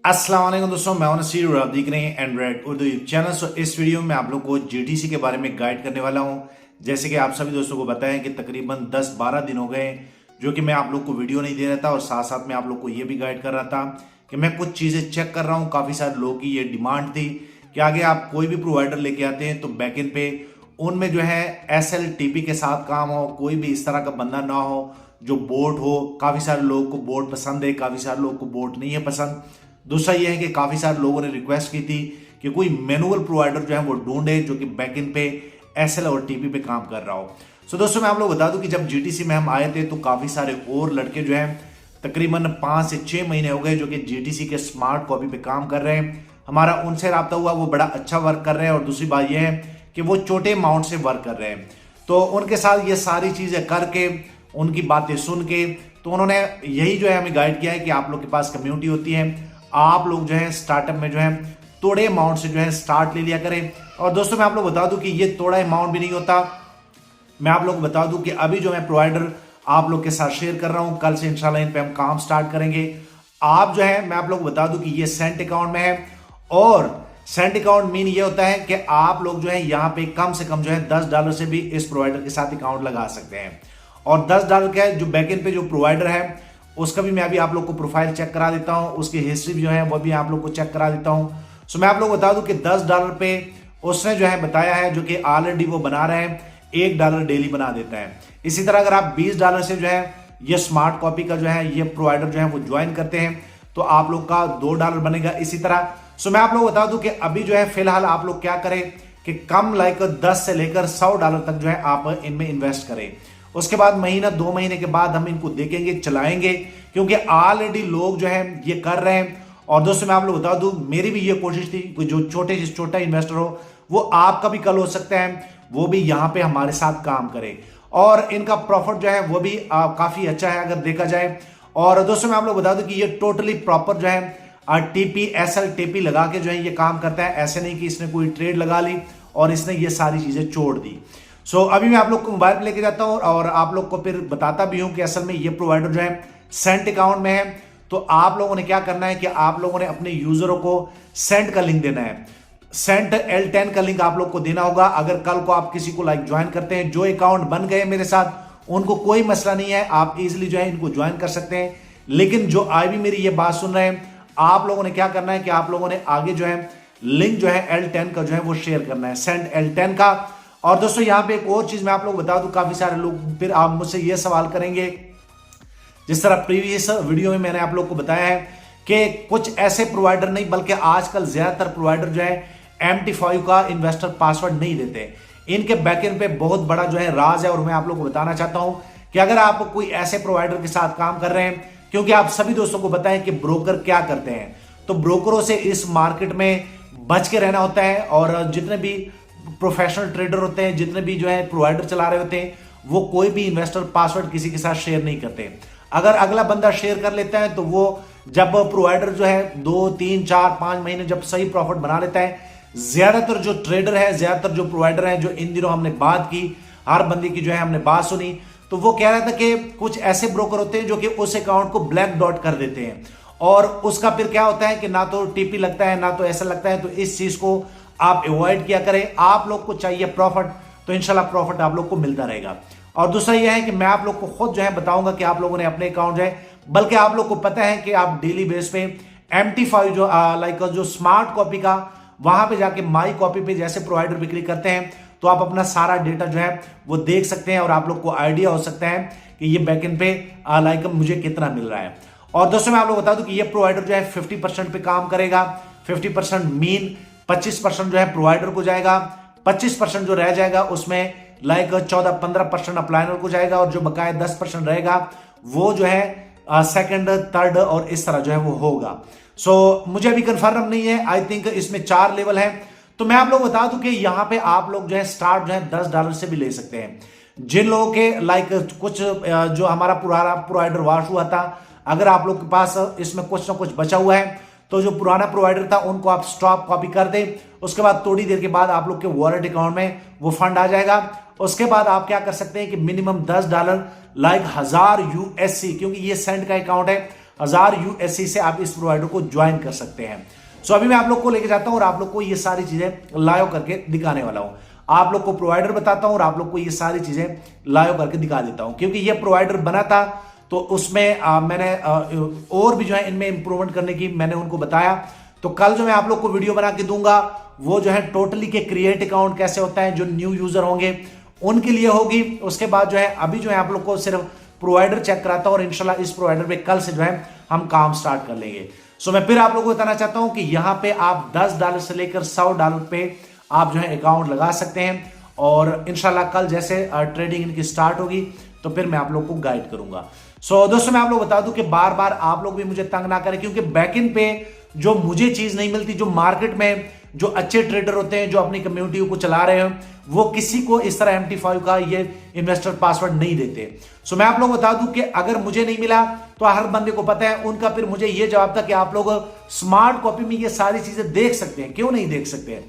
अस्सलाम वालेकुम दोस्तों, मैं हूं नसीर और आप देख रहे हैं एंड्रॉइड उर्दू यूट्यूब चैनल। सो इस वीडियो में आप लोग को जीटीसी के बारे में गाइड करने वाला हूं। जैसे कि आप सभी दोस्तों को बताएं कि तकरीबन 10-12 दिन हो गए जो कि मैं आप लोग को वीडियो नहीं दे रहा था और साथ साथ में आप लोग को ये भी गाइड कर रहा था कि मैं कुछ चीज़ें चेक कर रहा हूँ। काफ़ी सारे लोगों की ये डिमांड थी कि आगे आप कोई भी प्रोवाइडर लेके आते हैं तो बैकएंड पे उनमें जो है SLTP के साथ काम हो, कोई भी इस तरह का बंदा ना हो जो बोट हो। काफ़ी सारे लोगों को बोट पसंद है, काफ़ी सारे लोगों को बोट नहीं है पसंद। दूसरा यह है कि काफ़ी सारे लोगों ने रिक्वेस्ट की थी कि कोई मैनुअल प्रोवाइडर जो है वो ढूंढे जो कि बैकएंड पे SL और TP पे काम कर रहा हो। सो दोस्तों मैं आप लोग बता दूं कि जब GTC में हम आए थे तो काफ़ी सारे और लड़के जो हैं तकरीबन 5 से 6 महीने हो गए जो कि GTC के स्मार्ट कॉपी पे काम कर रहे हैं। हमारा उनसे रब्ता हुआ, वो बड़ा अच्छा वर्क कर रहे हैं। और दूसरी बात यह है कि वो छोटे अमाउंट से वर्क कर रहे हैं, तो उनके साथ ये सारी चीज़ें करके उनकी बातें सुन के तो उन्होंने यही जो है हमें गाइड किया है कि आप लोग के पास कम्युनिटी होती है, आप लोग जो है स्टार्टअप में जो है थोड़े अमाउंट से जो है स्टार्ट ले लिया करें। और दोस्तों मैं आप लोग बता दूं कि ये थोड़ा अमाउंट भी नहीं होता। मैं आप लोग बता दूं कि अभी जो मैं प्रोवाइडर आप लोग के साथ शेयर कर रहा हूं, कल से इंशाल्लाह इन पे हम काम स्टार्ट करेंगे। आप जो है मैं आप लोग बता दूं कि ये सेंट अकाउंट में है और सेंट अकाउंट मीन ये होता है कि आप लोग जो है यहाँ पे कम से कम जो है $10 से भी इस प्रोवाइडर के साथ अकाउंट लगा सकते हैं। और $10 का जो बैकएंड पे जो प्रोवाइडर है उसका भी मैं अभी आप लोग को प्रोफाइल चेक करा देता हूं, उसकी हिस्ट्री जो है वो भी आप लोग को चेक करा देता हूं। सो मैं आप लोग को बता दूं कि $10 पे उसने जो है बताया है जो कि ऑलरेडी वो बना रहे हैं, $1 डेली बना देता है। इसी तरह अगर आप $20 से जो है ये स्मार्ट कॉपी का जो है ये प्रोवाइडर जो है वो ज्वाइन करते हैं तो आप लोग का $2 बनेगा इसी तरह। सो मैं आप लोग बता दूं कि अभी जो है फिलहाल आप लोग क्या करें कि कम लाइक 10 से लेकर $100 तक जो है आप इनमें इन्वेस्ट करें। उसके बाद महीना 2 महीने के बाद हम इनको देखेंगे, चलाएंगे, क्योंकि ऑलरेडी लोग जो है ये कर रहे हैं। और दोस्तों मैं आप लोग बता दूं मेरी भी ये कोशिश थी कि जो छोटे से छोटा इन्वेस्टर हो वो आपका भी कल हो सकता है वो भी यहाँ पे हमारे साथ काम करे और इनका प्रॉफिट जो है वो भी काफी अच्छा है अगर देखा जाए। और दोस्तों मैं आप लोग बता दूं कि ये टोटली प्रॉपर जो है TP SLTP लगा के जो है ये काम करता है। ऐसे नहीं कि इसने कोई ट्रेड लगा ली और इसने ये सारी चीजें छोड़ दी। सो अभी मैं आप लोग को मोबाइल पे लेके जाता हूँ और आप लोग को फिर बताता भी हूं कि असल में ये प्रोवाइडर जो है सेंट अकाउंट में है। तो आप लोगों ने क्या करना है कि आप लोगों ने अपने यूजरों को सेंट का लिंक देना है, सेंट L10 का लिंक आप लोग को देना होगा। अगर कल को आप किसी को लाइक ज्वाइन करते हैं, जो अकाउंट बन गए मेरे साथ उनको कोई मसला नहीं है, आप इजिली जो है इनको ज्वाइन कर सकते हैं। लेकिन जो भी मेरी ये बात सुन रहे हैं आप लोगों ने क्या करना है कि आप लोगों ने आगे जो है लिंक जो है L10 का जो है वो शेयर करना है, सेंट L10 का। और दोस्तों यहाँ पे एक और चीज मैं आप लोग बता दूं, काफी सारे लोग फिर आप मुझसे ये सवाल करेंगे, जिस तरह प्रीवियस वीडियो में मैंने आप लोग को बताया है कि कुछ ऐसे प्रोवाइडर नहीं बल्कि आजकल ज्यादातर प्रोवाइडर जो है MT5 का इन्वेस्टर पासवर्ड नहीं देते। इनके बैकएंड पे बहुत बड़ा जो है राज है और मैं आप लोग को बताना चाहता हूं कि अगर आप कोई ऐसे प्रोवाइडर के साथ काम कर रहे हैं, क्योंकि आप सभी दोस्तों को बताएं कि ब्रोकर क्या करते हैं, तो ब्रोकरों से इस मार्केट में बच के रहना होता है। और जितने भी प्रोफेशनल ट्रेडर होते हैं, जितने भी जो है प्रोवाइडर चला रहे होते हैं, वो कोई भी इन्वेस्टर पासवर्ड किसी के साथ शेयर नहीं करते। अगर अगला बंदा शेयर कर लेता है तो वो जब प्रोवाइडर जो है 2, 3, 4, 5 महीने जब सही प्रॉफिट बना लेता है, ज्यादातर जो ट्रेडर है, ज्यादातर जो प्रोवाइडर है, जो इन दिनों हमने बात की, हर बंदे की जो है हमने बात सुनी, तो वो कह रहा था कि कुछ ऐसे ब्रोकर होते हैं जो कि उस अकाउंट को ब्लैक डॉट कर देते हैं और उसका फिर क्या होता है कि ना तो TP लगता है ना तो ऐसा लगता है। तो इस चीज को आप अवॉइड किया करें। आप लोग को चाहिए प्रॉफिट तो इंशाल्लाह प्रॉफिट आप लोग को मिलता रहेगा। और दूसरा यह है कि मैं आप लोग को खुद जो है बताऊंगा कि आप लोगों ने अपने अकाउंट जो है, बल्कि आप लोग को पता है कि आप डेली बेस पे MT5 जो लाइक जो स्मार्ट कॉपी का वहां पे जाके माई कॉपी पे जैसे प्रोवाइडर बिक्री करते हैं तो आप अपना सारा डेटा जो है वो देख सकते हैं और आप लोग को आइडिया हो सकता है कि ये बैकएंड पे लाइक मुझे कितना मिल रहा है। और दोस्तों मैं आप लोग बता दूं कि ये प्रोवाइडर जो है 50% पे काम करेगा, 50% मीन, 25% जो है प्रोवाइडर को जाएगा, 25% जो रह जाएगा उसमें लाइक 14-15% अपलाइनर को जाएगा और जो बकाया 10% रहेगा वो जो है सेकंड, थर्ड और इस तरह जो है वो होगा। सो मुझे अभी कंफर्म नहीं है, आई थिंक इसमें 4 लेवल है। तो मैं आप लोग बता दूं कि यहाँ पे आप लोग जो है स्टार्ट जो है $10 से भी ले सकते हैं। जिन लोगों के लाइक कुछ जो हमारा पुराना प्रोवाइडर वॉश हुआ था, अगर आप लोग के पास इसमें कुछ ना कुछ बचा हुआ है तो जो पुराना प्रोवाइडर था उनको आप स्टॉप कॉपी कर दें। उसके बाद थोड़ी देर के बाद आप लोग के वॉलेट अकाउंट में वो फंड आ जाएगा। उसके बाद आप क्या कर सकते हैं कि मिनिमम $10 लाइक 1000 USC, क्योंकि ये सेंट का अकाउंट है, 1000 यूएससी से आप इस प्रोवाइडर को ज्वाइन कर सकते हैं। सो अभी मैं आप लोग को लेके जाता हूं और आप लोग को ये सारी चीजें लाइव करके दिखाने वाला हूं। आप लोग को प्रोवाइडर बताता हूं और आप लोग को ये सारी चीजें लाइव करके दिखा देता हूं, क्योंकि ये प्रोवाइडर बना था तो उसमें मैंने और भी जो है इनमें इंप्रूवमेंट करने की मैंने उनको बताया। तो कल जो मैं आप लोग को वीडियो बना के दूंगा वो जो है टोटली के क्रिएट अकाउंट कैसे होता है, जो न्यू यूजर होंगे उनके लिए होगी। उसके बाद जो है अभी जो है आप लोग को सिर्फ प्रोवाइडर चेक कराता हूं और इंशाल्लाह इस प्रोवाइडर पे कल से जो है हम काम स्टार्ट कर लेंगे। सो मैं फिर आप लोगों को बताना चाहता हूं कि यहां पे आप $10 से लेकर $100 पे आप जो है अकाउंट लगा सकते हैं और इंशाल्लाह कल जैसे ट्रेडिंग इनकी स्टार्ट होगी तो फिर मैं आप लोग को गाइड करूंगा। सो दोस्तों मैं आप लोग बता दूं कि बार बार आप लोग भी मुझे तंग ना करें, क्योंकि बैकएंड पे जो मुझे चीज नहीं मिलती, जो मार्केट में जो अच्छे ट्रेडर होते हैं जो अपनी कम्युनिटी को चला रहे हैं वो किसी को इस तरह MT5 का ये इन्वेस्टर पासवर्ड नहीं देते। सो मैं आप लोग बता दूं कि अगर मुझे नहीं मिला तो हर बंदे को पता है उनका, फिर मुझे ये जवाब था कि आप लोग स्मार्ट कॉपी में ये सारी चीजें देख सकते हैं, क्यों नहीं देख सकते हैं।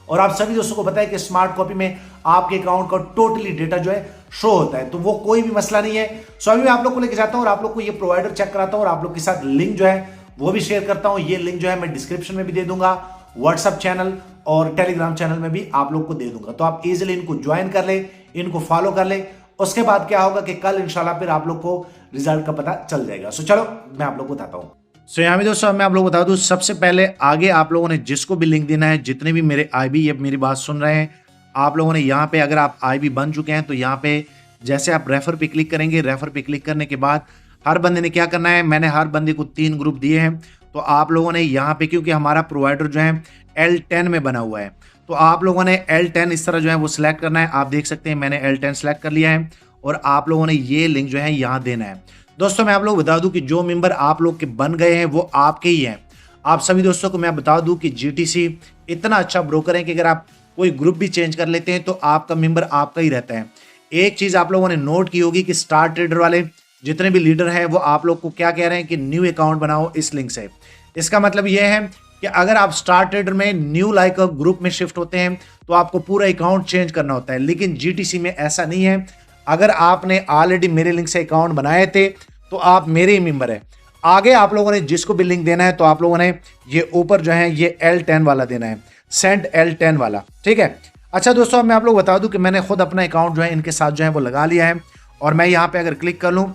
और आप सभी दोस्तों को पता है कि स्मार्ट कॉपी में आपके अकाउंट का टोटली डेटा जो है शो होता है, तो वो कोई भी मसला नहीं है। सो अभी मैं आप लोग को लेकर जाता हूं और आप लोग को ये प्रोवाइडर चेक कराता हूं और आप लोग के साथ लिंक जो है वो भी शेयर करता हूं। ये लिंक जो है मैं डिस्क्रिप्शन में भी दे दूंगा, व्हाट्सएप चैनल और टेलीग्राम चैनल में भी आप लोग को दे दूंगा, तो आप इजीली इनको ज्वाइन कर ले, इनको फॉलो कर ले। उसके बाद क्या होगा कि कल इंशाल्लाह फिर आप लोग को रिजल्ट का पता चल जाएगा। सो चलो मैं आप लोग को बताता हूं। सो यहाँ में दोस्तों मैं आप लोग बता दूं, सबसे पहले आगे आप लोगों ने जिसको भी लिंक देना है, जितने भी मेरे IB ये मेरी बात सुन रहे हैं, आप लोगों ने यहाँ पे अगर आप IB बन चुके हैं तो यहाँ पे जैसे आप रेफर पे क्लिक करेंगे, रेफर पे क्लिक करने के बाद हर बंदे ने क्या करना है, मैंने हर बंदे को 3 ग्रुप दिए हैं। तो आप लोगों ने यहाँ पे, क्योंकि हमारा प्रोवाइडर जो है L10 में बना हुआ है, तो आप लोगों ने L10 इस तरह जो है वो सिलेक्ट करना है। आप देख सकते हैं मैंने L10 सिलेक्ट कर लिया है और आप लोगों ने ये लिंक जो है यहाँ देना है। दोस्तों मैं आप लोग बता दूं कि जो मेंबर आप लोग के बन गए हैं वो आपके ही हैं। आप सभी दोस्तों को मैं बता दूं कि GTC इतना अच्छा ब्रोकर है कि अगर आप कोई ग्रुप भी चेंज कर लेते हैं तो आपका मेंबर आपका ही रहता है। एक चीज आप लोगों ने नोट की होगी कि स्टार ट्रेडर वाले जितने भी लीडर हैं वो आप लोग को क्या कह रहे हैं कि न्यू अकाउंट बनाओ इस लिंक से। इसका मतलब यह है कि अगर आप स्टार ट्रेडर में न्यू लाइक ग्रुप में शिफ्ट होते हैं तो आपको पूरा अकाउंट चेंज करना होता है, लेकिन GTC में ऐसा नहीं है। अगर आपने ऑलरेडी मेरे लिंक से अकाउंट बनाए थे तो आप मेरे ही मेंबर है। आगे आप लोगों ने जिसको भी लिंक देना है तो आप लोगों ने ये ऊपर जो है ये L10 वाला देना है, सेंड L10 वाला, ठीक है। अच्छा दोस्तों अब मैं आप लोग बता दूं कि मैंने खुद अपना अकाउंट जो है इनके साथ जो है वो लगा लिया है और मैं यहाँ पे अगर क्लिक कर लूँ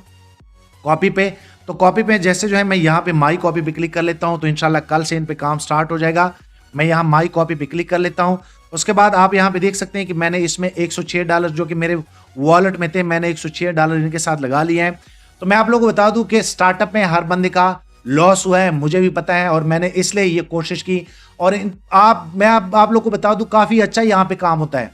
कॉपी पे, तो कॉपी पे जैसे जो है मैं यहाँ पे माई कॉपी पे क्लिक कर लेता हूँ तो इंशाल्लाह कल से इन पे काम स्टार्ट हो जाएगा। मैं यहाँ माई कॉपी पे क्लिक कर लेता हूँ। उसके बाद आप यहाँ पे देख सकते हैं कि मैंने इसमें $106 जो कि मेरे वॉलेट में थे, मैंने $106 इनके साथ लगा लिए हैं। तो मैं आप लोगों को बता दूं कि स्टार्टअप में हर बंदे का लॉस हुआ है, मुझे भी पता है और मैंने इसलिए ये कोशिश की। और मैं आप लोग को बता दूं काफ़ी अच्छा यहाँ पे काम होता है,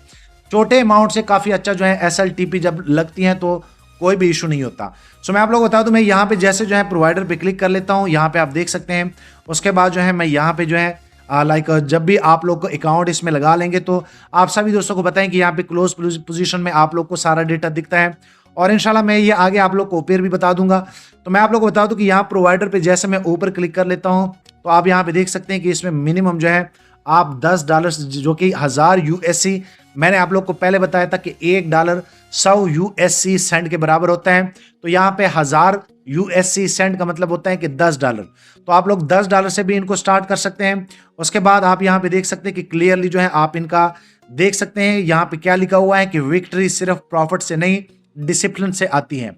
छोटे अमाउंट से काफ़ी अच्छा जो है SLTP जब लगती हैं तो कोई भी इशू नहीं होता। सो मैं आप लोग को बता दूं मैं यहाँ पे जैसे जो है प्रोवाइडर पे क्लिक कर लेता हूँ, यहाँ पे आप देख सकते हैं। उसके बाद जो है मैं यहाँ पे जो है जब भी आप लोग को अकाउंट इसमें लगा लेंगे तो आप सभी दोस्तों को बताएं कि यहाँ पे क्लोज पोजीशन में आप लोग को सारा डेटा दिखता है और इंशाल्लाह मैं ये आगे आप लोग को ऊपर भी बता दूंगा। तो मैं आप लोग को बता दूं कि यहाँ प्रोवाइडर पे जैसे मैं ऊपर क्लिक कर लेता हूँ तो आप यहाँ पे देख सकते हैं कि इसमें मिनिमम जो है आप $10 जो कि 1000 USC, मैंने आप लोग को पहले बताया था कि $1 100 USC सेंट के बराबर होता है। तो यहाँ पे 1000 USC सेंट का मतलब होता है कि $10। तो आप लोग $10 से भी इनको स्टार्ट कर सकते हैं। उसके बाद आप यहाँ पे देख सकते हैं कि क्लियरली जो है आप इनका देख सकते हैं यहाँ पे क्या लिखा हुआ है कि विक्ट्री सिर्फ प्रॉफिट से नहीं डिसिप्लिन से आती है।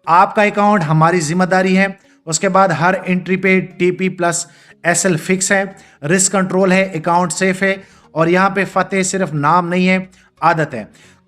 आपका अकाउंट हमारी जिम्मेदारी है। उसके बाद हर एंट्री पे TP+SL फिक्स है, रिस्क कंट्रोल है, अकाउंट सेफ है और यहाँ पे फतेह सिर्फ नाम नहीं है, आदत है।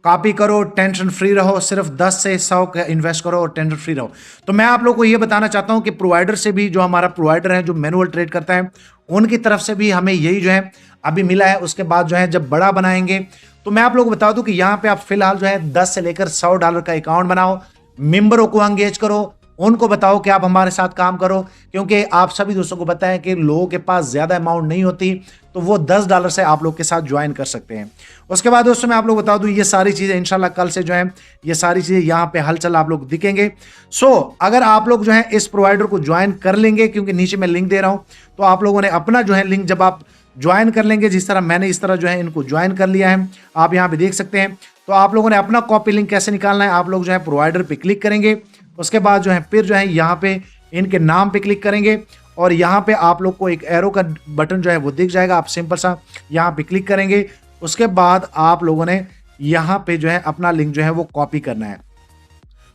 कॉपी करो, टेंशन फ्री रहो, सिर्फ 10 से 100 का इन्वेस्ट करो और टेंशन फ्री रहो। तो मैं आप लोग को ये बताना चाहता हूँ कि प्रोवाइडर से भी, जो हमारा प्रोवाइडर है जो मैनुअल ट्रेड करता है, उनकी तरफ से भी हमें यही जो है अभी मिला है। उसके बाद जो है जब बड़ा बनाएंगे तो मैं आप लोग को बता दूं कि यहाँ पे आप फिलहाल जो है 10 से लेकर $100 का अकाउंट बनाओ, मेंबरों को एंगेज करो, उनको बताओ कि आप हमारे साथ काम करो, क्योंकि आप सभी दोस्तों को पता है कि लोगों के पास ज्यादा अमाउंट नहीं होती तो वो $10 से आप लोग के साथ ज्वाइन कर सकते हैं। उसके बाद दोस्तों मैं आप लोग बता दूं ये सारी चीजें इंशाल्लाह कल से जो है ये सारी चीजें यहाँ पे हलचल आप लोग दिखेंगे। सो अगर आप लोग जो है इस प्रोवाइडर को ज्वाइन कर लेंगे, क्योंकि नीचे मैं लिंक दे रहा हूँ, तो आप लोगों ने अपना जो है लिंक जब आप ज्वाइन कर लेंगे, जिस तरह मैंने इस तरह जो है इनको ज्वाइन कर लिया है, आप यहाँ पे देख सकते हैं। तो आप लोगों ने अपना कॉपी लिंक कैसे निकालना है, आप लोग जो है प्रोवाइडर पे क्लिक करेंगे। उसके बाद जो है फिर जो है यहाँ पे इनके नाम पे क्लिक करेंगे और यहाँ पे आप लोग को एक एरो का बटन जो है वो दिख जाएगा। आप सिंपल सा यहाँ पे क्लिक करेंगे। उसके बाद आप लोगों ने यहाँ पे जो है अपना लिंक जो है वो कॉपी करना है।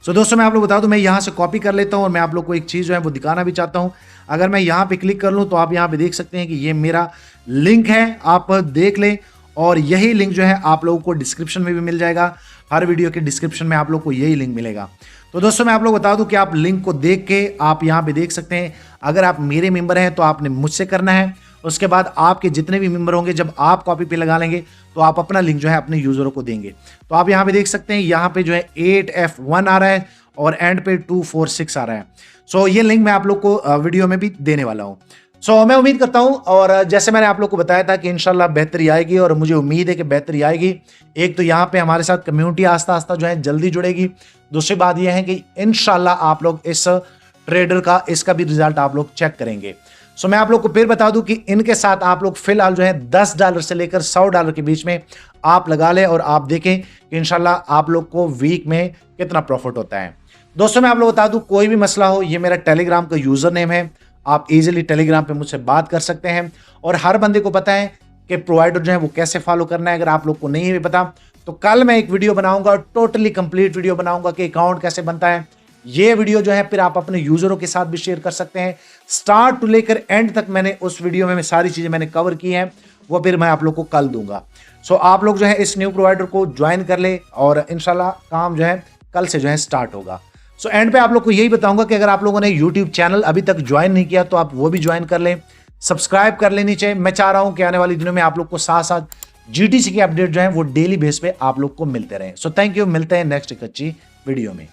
सो दोस्तों मैं आप लोग बता दूं, मैं यहाँ से कॉपी कर लेता हूँ और मैं आप लोग को एक चीज़ जो है वो दिखाना भी चाहता हूँ। अगर मैं यहाँ पे क्लिक कर लूँ तो आप यहाँ पे देख सकते हैं कि ये मेरा लिंक है, आप देख लें। और यही लिंक जो है आप लोगों को डिस्क्रिप्शन में भी मिल जाएगा। हर वीडियो के डिस्क्रिप्शन में आप लोग को यही लिंक मिलेगा। तो दोस्तों मैं आप लोग बता दूं कि आप लिंक को देख के आप यहाँ पे देख सकते हैं। अगर आप मेरे मेंबर हैं तो आपने मुझसे करना है। उसके बाद आपके जितने भी मेंबर होंगे, जब आप कॉपी पे लगा लेंगे तो आप अपना लिंक जो है अपने यूजरों को देंगे। तो आप यहाँ पे देख सकते हैं, यहाँ पे जो है 8F1 आ रहा है और एंड पे 246 आ रहा है। सो ये लिंक मैं आप लोग को वीडियो में भी देने वाला हूँ। सो मैं उम्मीद करता हूं, और जैसे मैंने आप लोग को बताया था कि इंशाल्लाह बेहतरी आएगी और मुझे उम्मीद है कि बेहतरी आएगी। एक तो यहाँ पे हमारे साथ कम्युनिटी आस्ता आस्ता जो है जल्दी जुड़ेगी। दूसरी बात यह है कि इंशाल्लाह आप लोग इस ट्रेडर का इसका भी रिजल्ट आप लोग चेक करेंगे। सो मैं आप लोग को फिर बता दूं कि इनके साथ आप लोग फिलहाल जो है $10 से लेकर $100 के बीच में आप लगा लें और आप देखें कि इंशाल्लाह आप लोग को वीक में कितना प्रॉफिट होता है। दोस्तों मैं आप लोग बता दूं, कोई भी मसला हो, ये मेरा टेलीग्राम का यूजर नेम है। आप इजीली टेलीग्राम पे मुझसे बात कर सकते हैं और हर बंदे को पता है कि प्रोवाइडर जो है वो कैसे फॉलो करना है। अगर आप लोग को नहीं है पता तो कल मैं एक वीडियो बनाऊंगा, टोटली कंप्लीट वीडियो बनाऊंगा कि अकाउंट कैसे बनता है। ये वीडियो जो है फिर आप अपने यूजरों के साथ भी शेयर कर सकते हैं। स्टार्ट टू लेकर एंड तक मैंने उस वीडियो में सारी चीजें मैंने कवर की हैं, वो फिर मैं आप लोग को कल दूंगा। सो आप लोग जो है इस न्यू प्रोवाइडर को ज्वाइन कर ले और इंशाल्लाह काम जो है कल से जो है स्टार्ट होगा। सो एंड पे आप लोग को यही बताऊंगा कि अगर आप लोगों ने YouTube चैनल अभी तक ज्वाइन नहीं किया तो आप वो भी ज्वाइन कर लें, सब्सक्राइब कर लेनी चाहिए। मैं चाह रहा हूं कि आने वाले दिनों में आप लोग को साथ साथ GTC के अपडेट जो है वो डेली बेस पे आप लोग को मिलते रहे। सो थैंक यू, मिलते हैं नेक्स्ट एक अच्छी वीडियो में।